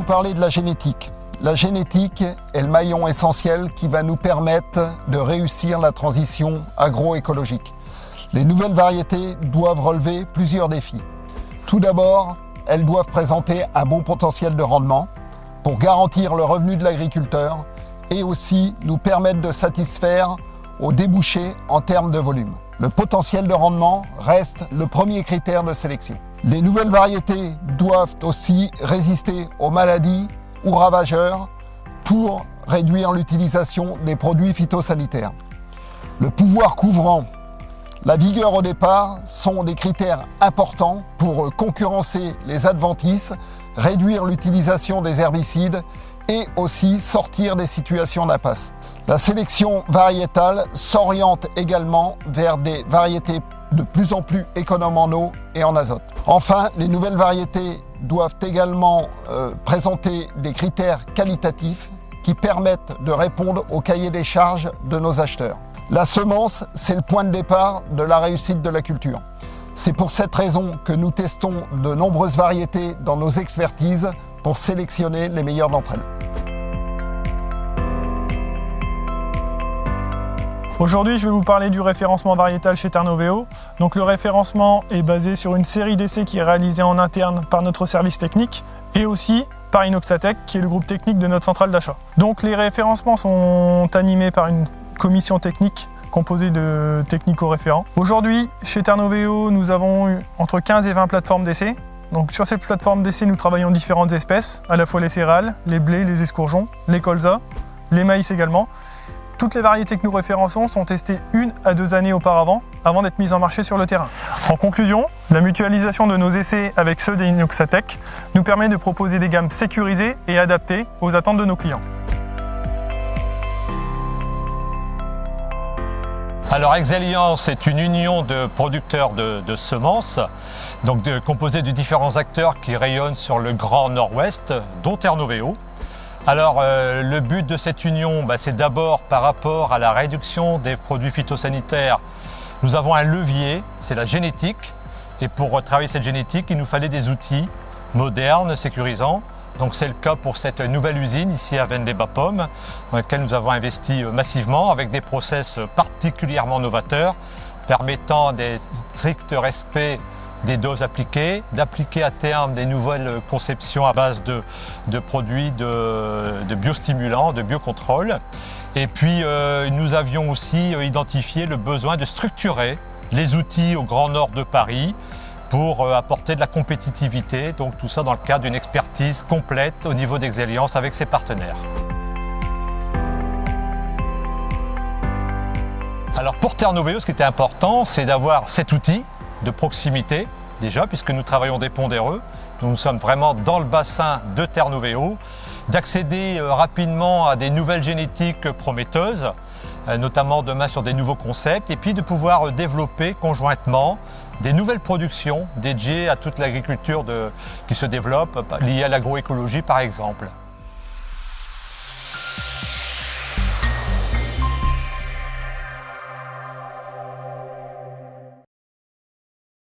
parler de la génétique. La génétique est le maillon essentiel qui va nous permettre de réussir la transition agroécologique. Les nouvelles variétés doivent relever plusieurs défis. Tout d'abord, elles doivent présenter un bon potentiel de rendement pour garantir le revenu de l'agriculteur et aussi nous permettre de satisfaire aux débouchés en termes de volume. Le potentiel de rendement reste le premier critère de sélection. Les nouvelles variétés doivent aussi résister aux maladies ou ravageurs pour réduire l'utilisation des produits phytosanitaires. Le pouvoir couvrant, la vigueur au départ sont des critères importants pour concurrencer les adventices, réduire l'utilisation des herbicides et aussi sortir des situations d'impasse. La sélection variétale s'oriente également vers des variétés de plus en plus économes en eau et en azote. Enfin, les nouvelles variétés doivent également présenter des critères qualitatifs qui permettent de répondre au cahier des charges de nos acheteurs. La semence, c'est le point de départ de la réussite de la culture. C'est pour cette raison que nous testons de nombreuses variétés dans nos expertises pour sélectionner les meilleures d'entre elles. Aujourd'hui, je vais vous parler du référencement variétal chez Terre-Novéo. Donc le référencement est basé sur une série d'essais qui est réalisée en interne par notre service technique et aussi par Inoxatec, qui est le groupe technique de notre centrale d'achat. Donc les référencements sont animés par une commission technique composée de technico-référents. Aujourd'hui, chez Terre-Novéo, nous avons eu entre 15 et 20 plateformes d'essais. Donc sur ces plateformes d'essais, nous travaillons différentes espèces, à la fois les céréales, les blés, les escourgeons, les colzas, les maïs également. Toutes les variétés que nous référençons sont testées 1 à 2 années auparavant, avant d'être mises en marché sur le terrain. En conclusion, la mutualisation de nos essais avec ceux d'Inoxatec nous permet de proposer des gammes sécurisées et adaptées aux attentes de nos clients. Alors Excelliance est une union de producteurs de semences, donc composée de différents acteurs qui rayonnent sur le grand nord-ouest, dont Terre-Novéo. Alors le but de cette union, c'est d'abord par rapport à la réduction des produits phytosanitaires. Nous avons un levier, c'est la génétique. Et pour travailler cette génétique, il nous fallait des outils modernes, sécurisants. Donc c'est le cas pour cette nouvelle usine ici à Vennes-les-Bas-Pommes, dans laquelle nous avons investi massivement avec des process particulièrement novateurs, permettant des stricts respects des doses appliquées, d'appliquer à terme des nouvelles conceptions à base de produits de biostimulants, de biocontrôle. Et puis nous avions aussi identifié le besoin de structurer les outils au Grand Nord de Paris pour apporter de la compétitivité, donc tout ça dans le cadre d'une expertise complète au niveau d'Excelliance avec ses partenaires. Alors pour Terre-Novéo, ce qui était important, c'est d'avoir cet outil de proximité, déjà, puisque nous travaillons des pondéreux, nous sommes vraiment dans le bassin de Terre-Novéo, d'accéder rapidement à des nouvelles génétiques prometteuses, notamment demain sur des nouveaux concepts, et puis de pouvoir développer conjointement des nouvelles productions dédiées à toute l'agriculture qui se développe, liée à l'agroécologie par exemple.